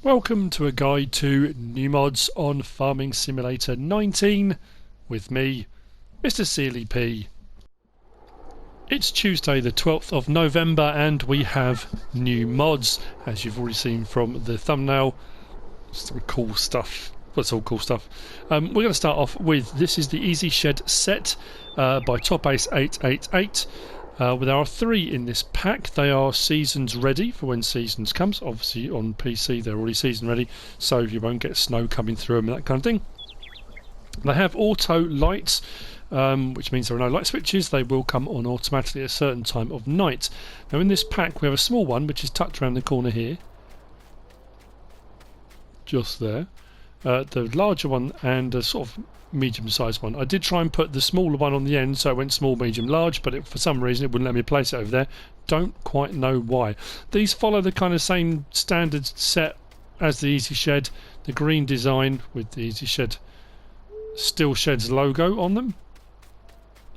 Welcome to a guide to new mods on Farming Simulator 19 with me, MrSealyp. It's Tuesday the 12th of November and we have new mods, as you've already seen from the thumbnail. Some cool stuff. What's all cool stuff? We're going to start off with, this is the Easy Shed set by Top Ace 888. There are 3 in this pack. They are seasons ready for when seasons comes. Obviously on PC they're already season ready, so you won't get snow coming through them and that kind of thing. They have auto lights, which means there are no light switches. They will come on automatically at a certain time of night. Now in this pack we have a small one which is tucked around the corner here, just there. The larger one and a sort of medium-sized one. I did try and put the smaller one on the end, so it went small, medium, large, but for some reason it wouldn't let me place it over there. Don't quite know why. These follow the kind of same standard set as the Easy Shed, the green design with the Easy Shed Still Sheds logo on them.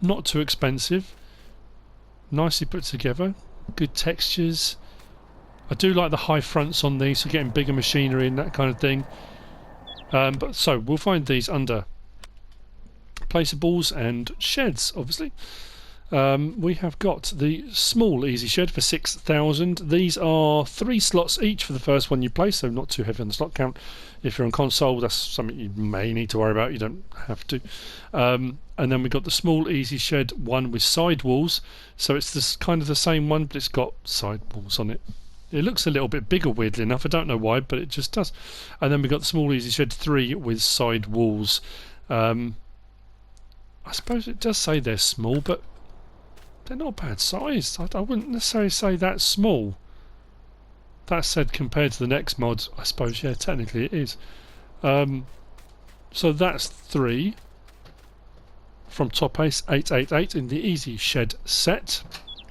Not too expensive. Nicely put together. Good textures. I do like the high fronts on these, so getting bigger machinery and that kind of thing. So we'll find these under placeables and sheds, obviously. We have got the small Easy Shed for 6,000. These are 3 slots each for the first one you place, so not too heavy on the slot count. If you're on console, that's something you may need to worry about. You don't have to. And then we've got the small Easy Shed one with sidewalls. So it's this kind of the same one, but it's got sidewalls on it. It looks a little bit bigger, weirdly enough. I don't know why, but it just does. And then we've got the small Easy Shed 3 with side walls. I suppose it does say they're small, but they're not bad size. I wouldn't necessarily say that's small. That said, compared to the next mod, I suppose, yeah, technically it is. So that's 3 from Top Ace 888 in the Easy Shed set.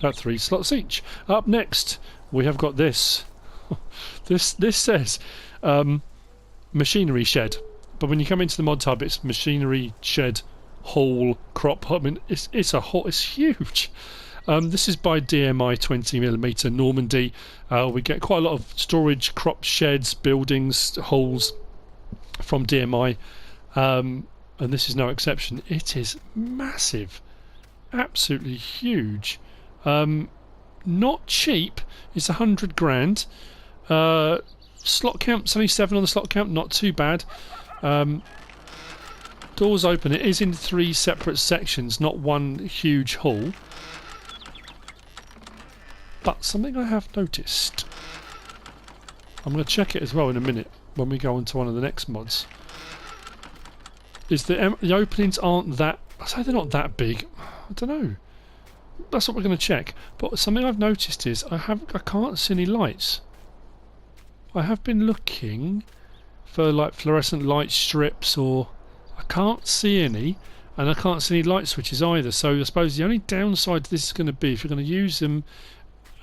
At 3 slots each. Up next, we have got this. This says machinery shed, but when you come into the Modhub, it's machinery shed hall crop. I mean, it's huge. This is by DMI 20mm Normandy. We get quite a lot of storage, crop sheds, buildings, halls from DMI, and this is no exception. It is massive, absolutely huge. Not cheap. It's 100 grand. Slot count's only 7 on the slot count, not too bad. Doors open. It is in 3 separate sections, not one huge hall. But something I have noticed, I'm going to check it as well in a minute when we go on to one of the next mods, is that the openings aren't that, I say they're not that big, I don't know. That's what we're going to check. But something I've noticed is I can't see any lights. I have been looking for like fluorescent light strips, or I can't see any, and I can't see any light switches either. So I suppose the only downside to this is going to be if you're going to use them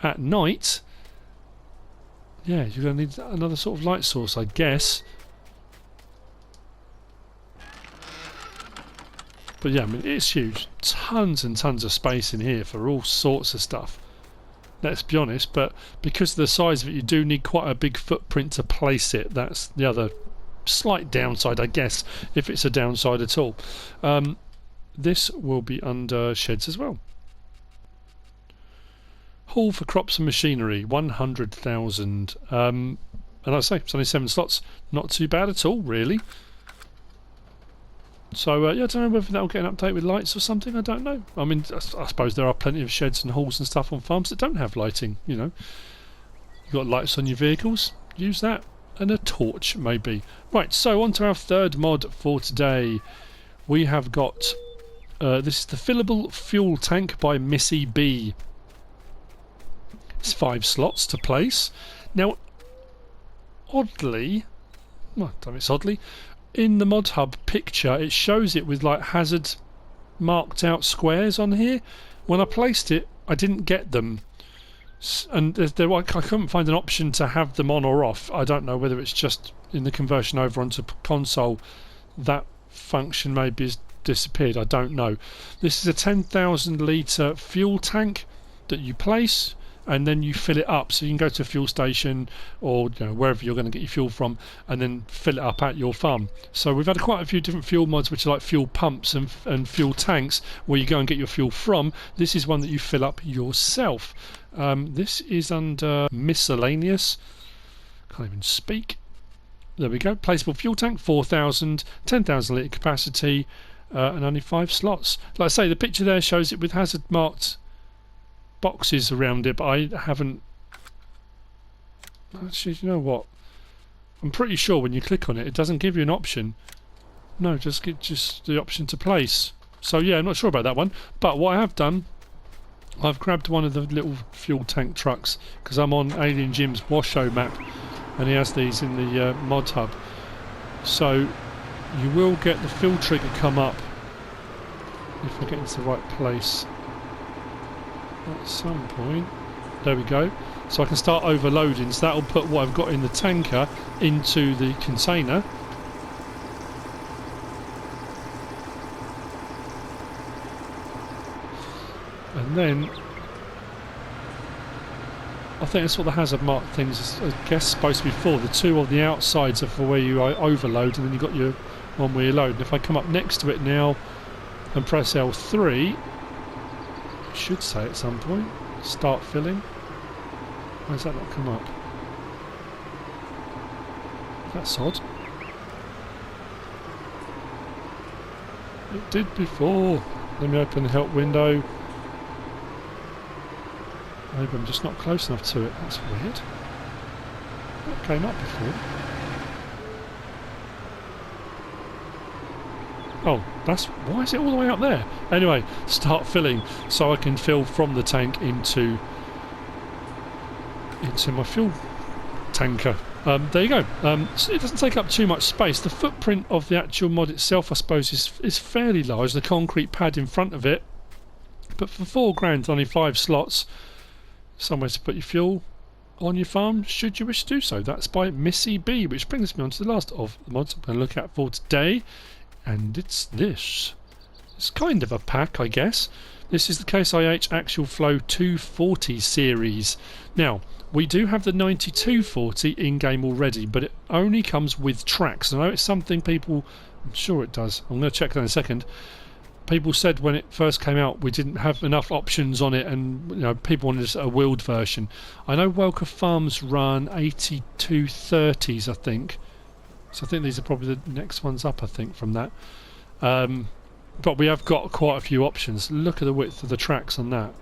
at night, yeah, you're going to need another sort of light source, I guess. But yeah, I mean, it's huge. Tons and tons of space in here for all sorts of stuff. Let's be honest, but because of the size of it, you do need quite a big footprint to place it. That's the other slight downside, I guess, if it's a downside at all. This will be under sheds as well. Hall for crops and machinery, 100,000. And like I say, it's only 7 slots. Not too bad at all, really. So, yeah, I don't know whether that'll get an update with lights or something, I don't know. I mean, I suppose there are plenty of sheds and halls and stuff on farms that don't have lighting, you know. You've got lights on your vehicles, use that, and a torch, maybe. Right, so on to our 3rd mod for today. We have got, this is the fillable fuel tank by MISSYB. It's 5 slots to place. Now, oddly, well, I don't know, it's oddly, in the Modhub picture it shows it with like hazard marked out squares on here. When I placed it I didn't get them, and I couldn't find an option to have them on or off. I don't know whether it's just in the conversion over onto console that function maybe has disappeared, I don't know. This is a 10,000 litre fuel tank that you place and then you fill it up. So you can go to a fuel station or wherever you're going to get your fuel from, and then fill it up at your farm. So we've had quite a few different fuel mods, which are like fuel pumps and fuel tanks, where you go and get your fuel from. This is one that you fill up yourself. This is under miscellaneous. Can't even speak. There we go. Placeable fuel tank, 4,000, 10,000 litre capacity, and only 5 slots. Like I say, the picture there shows it with hazard marked boxes around it, but I haven't. Actually, you know what? I'm pretty sure when you click on it, it doesn't give you an option. No, just the option to place. So yeah, I'm not sure about that one. But what I have done, I've grabbed one of the little fuel tank trucks because I'm on Alien Jim's Washoe map, and he has these in the Modhub. So you will get the fill trigger come up if I get into the right place at some point. There we go. So I can start overloading. So that'll put what I've got in the tanker into the container. And then I think that's what the hazard mark things is, I guess, supposed to be for. The two on the outsides are for where you overload, and then you've got your one where you load. And if I come up next to it now and press L3, it should say at some point, start filling. Why does that not come up? That's odd. It did before. Let me open the help window. Maybe I'm just not close enough to it. That's weird. That came up before. Oh, that's... why is it all the way up there? Anyway, start filling so I can fill from the tank into my fuel tanker. There you go. So it doesn't take up too much space. The footprint of the actual mod itself, I suppose, is fairly large. The concrete pad in front of it. But for £4,000, only 5 slots. Somewhere to put your fuel on your farm, should you wish to do so. That's by MISSYB, which brings me on to the last of the mods I'm going to look at for today, and it's this. It's kind of a pack, I guess. This is the Case IH Axial Flow 240 series. Now, we do have the 9240 in-game already, but it only comes with tracks. I know it's something people... I'm sure it does. I'm going to check that in a second. People said when it first came out we didn't have enough options on it, and people wanted a wheeled version. I know Welker Farms run 8230s, I think. So I think these are probably the next ones up, I think, from that. But we have got quite a few options. Look at the width of the tracks on that.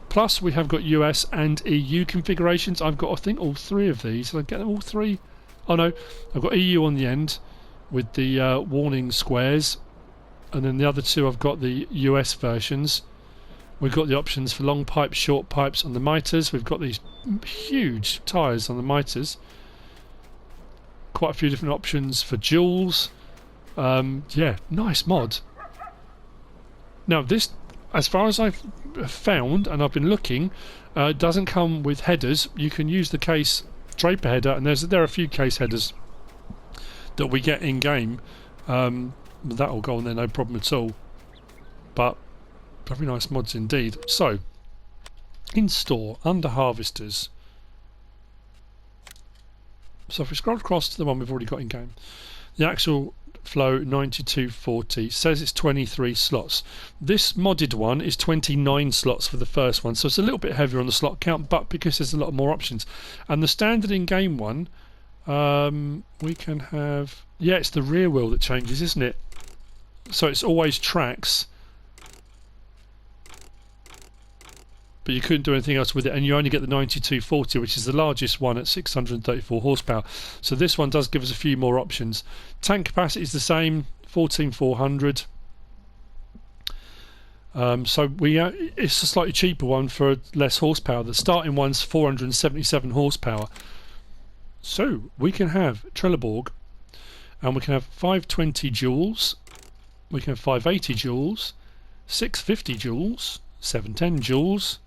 Plus we have got US and EU configurations. I've got, I think, all 3 of these. Did I get them all 3? Oh no, I've got EU on the end with the warning squares. And then the other 2 I've got the US versions. We've got the options for long pipes, short pipes on the miters. We've got these huge tyres on the miters. Quite a few different options for Jules. Yeah, nice mod. Now this, as far as I've found and I've been looking, doesn't come with headers. You can use the Case Draper header, and there are a few Case headers that we get in game. That'll go on there, no problem at all. But very nice mods indeed. So, in store, under harvesters. So if we scroll across to the one we've already got in game, the Axial Flow 9240 says it's 23 slots. This modded one is 29 slots for the first one, so it's a little bit heavier on the slot count, but because there's a lot more options. And the standard in game one, we can have... yeah, it's the rear wheel that changes, isn't it? So it's always tracks, but you couldn't do anything else with it, and you only get the 9240, which is the largest one at 634 horsepower. So this one does give us a few more options. Tank capacity is the same, 14,400. So it's a slightly cheaper one for less horsepower. The starting one's 477 horsepower. So we can have Trelleborg, and we can have 520 joules, we can have 580 joules, 650 joules, 710 joules,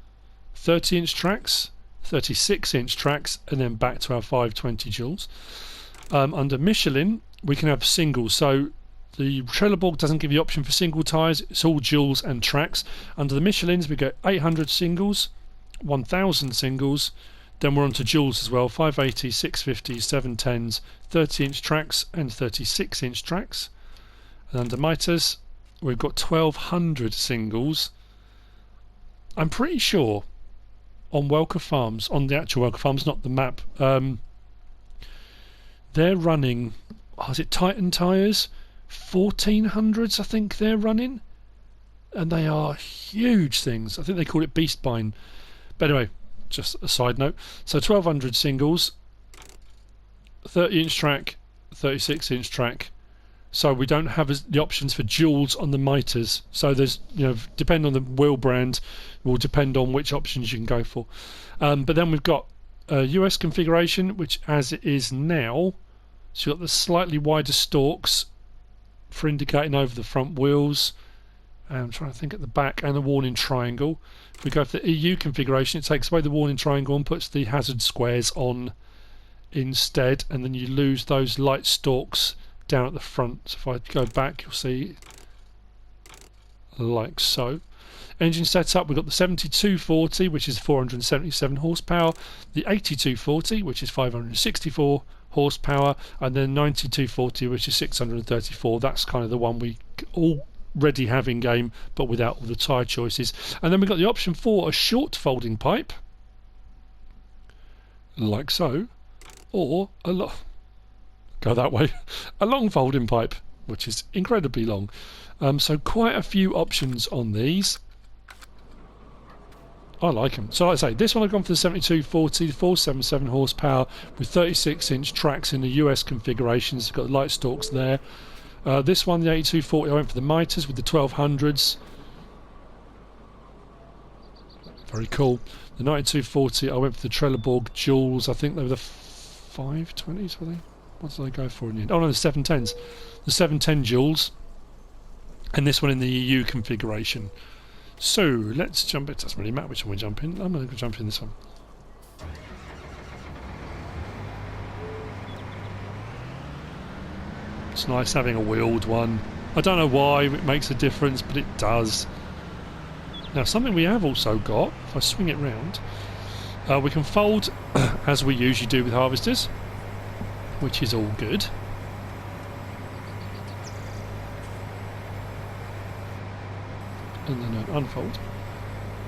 30-inch tracks, 36-inch tracks, and then back to our 520 joules. Under Michelin, we can have singles. So the Trelleborg doesn't give you the option for single tyres, it's all joules and tracks. Under the Michelins, we get 800 singles, 1000 singles. Then we're on to Jules as well, 580, 650, 710s, 30-inch tracks and 36-inch tracks. And under miters, we've got 1200 singles. I'm pretty sure on Welker Farms, on the actual Welker Farms, not the map, they're running, is it Titan tyres? 1400s I think they're running. And they are huge things. I think they call it Beastbine. But anyway, just a side note. So 1200 singles, 30-inch track, 36-inch track. So we don't have the options for Jules on the miters. So there's, depend on the wheel brand, will depend on which options you can go for. But then we've got a US configuration, which as it is now, so you've got the slightly wider stalks for indicating over the front wheels. I'm trying to think at the back, and the warning triangle. If we go for the EU configuration, it takes away the warning triangle and puts the hazard squares on instead, and then you lose those light stalks down at the front. So if I go back, you'll see like so. Engine setup, we've got the 7240, which is 477 horsepower, the 8240, which is 564 horsepower, and then 9240, which is 634. That's kind of the one we already have in game, but without all the tyre choices. And then we've got the option for a short folding pipe, like so, or go that way, a long folding pipe, which is incredibly long. So quite a few options on these. I like them. So like I say, this one I've gone for the 7240, the 477 horsepower with 36-inch tracks in the US configurations. It's got the light stalks there. This one, the 8240, I went for the miters with the 1200s. Very cool. The 9240, I went for the Trelleborg Jules. I think they were the 520s, were they? What did I go for in the end? Oh no, the 710s. The 710 Jules. And this one in the EU configuration. So, let's jump. It doesn't really matter which one we jump in. I'm going to jump in this one. It's nice having a wheeled one. I don't know why it makes a difference, but it does. Now, something we have also got, if I swing it round, we can fold as we usually do with harvesters, which is all good. And then unfold.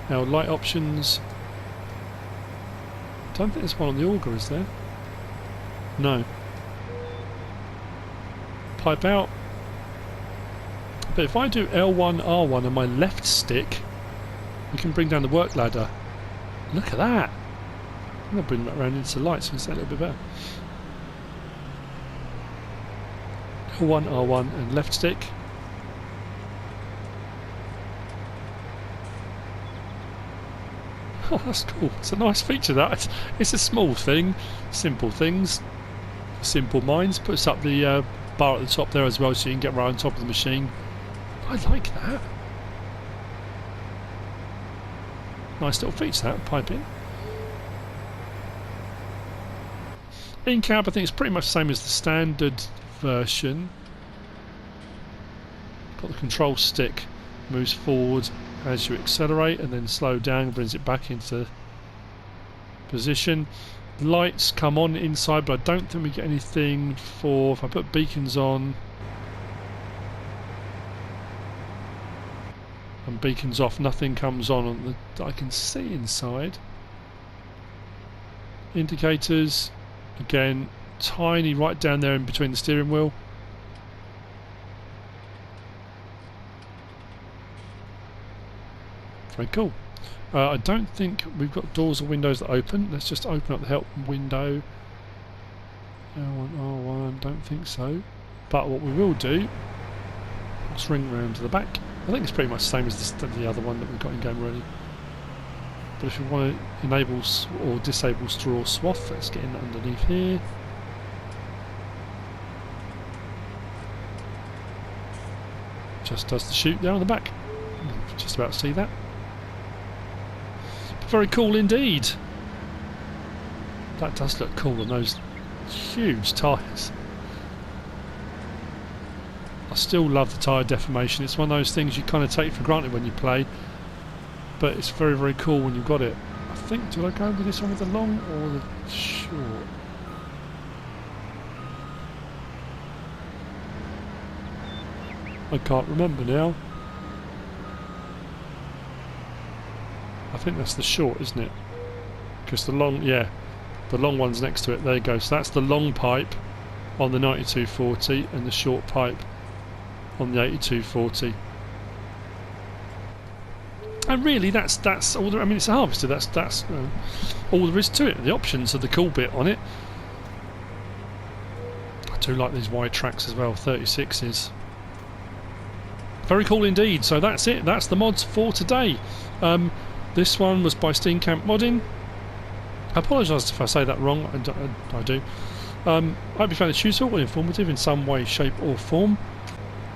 Now, light options. I don't think there's one on the auger, is there? No. Pipe out. But if I do L1, R1 on my left stick, we can bring down the work ladder. Look at that. I'm going to bring that around into the light so it's a little bit better. L1, R1 and left stick. Oh, that's cool. It's a nice feature, that. It's a small thing. Simple things. Simple minds. Puts up the bar at the top there as well so you can get right on top of the machine. I like that. Nice little feature, that. Pipe in. In cab, I think it's pretty much the same as the standard version. Got the control stick. Moves forward as you accelerate and then slow down, brings it back into position. Lights come on inside, but I don't think we get anything for, if I put beacons on and beacons off, nothing comes on the, that I can see inside. Indicators, again, tiny right down there in between the steering wheel. Very cool. I don't think we've got doors or windows that open. Let's just open up the help window. L1, R1, don't think so. But what we will do, we'll swing around to the back. I think it's pretty much the same as the other one that we've got in game already. But if we want to enable or disable straw swath, let's get in underneath here. Just does the chute there on the back. You can just about see that. Very cool indeed. That does look cool on those huge tyres. I still love the tyre deformation. It's one of those things you kind of take for granted when you play, but it's very, very cool when you've got it. I think. Do I go with this one with the long or the short? I can't remember now. I think that's the short, isn't it? Because the long, yeah, the long one's next to it. There you go. So that's the long pipe on the 9240 and the short pipe on the 8240. And really, that's all. I mean, it's a harvester. That's all there is to it. The options are the cool bit on it. I do like these wide tracks as well. 36s. Very cool indeed. So that's it. That's the mods for today. This one was by Steenkamp Modding. I apologise if I say that wrong. I do. I hope you found this useful or informative in some way, shape or form.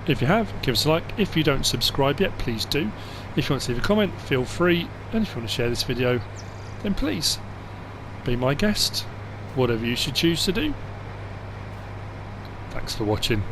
If you have, give us a like. If you don't subscribe yet, please do. If you want to leave a comment, feel free. And if you want to share this video, then please be my guest. Whatever you should choose to do. Thanks for watching.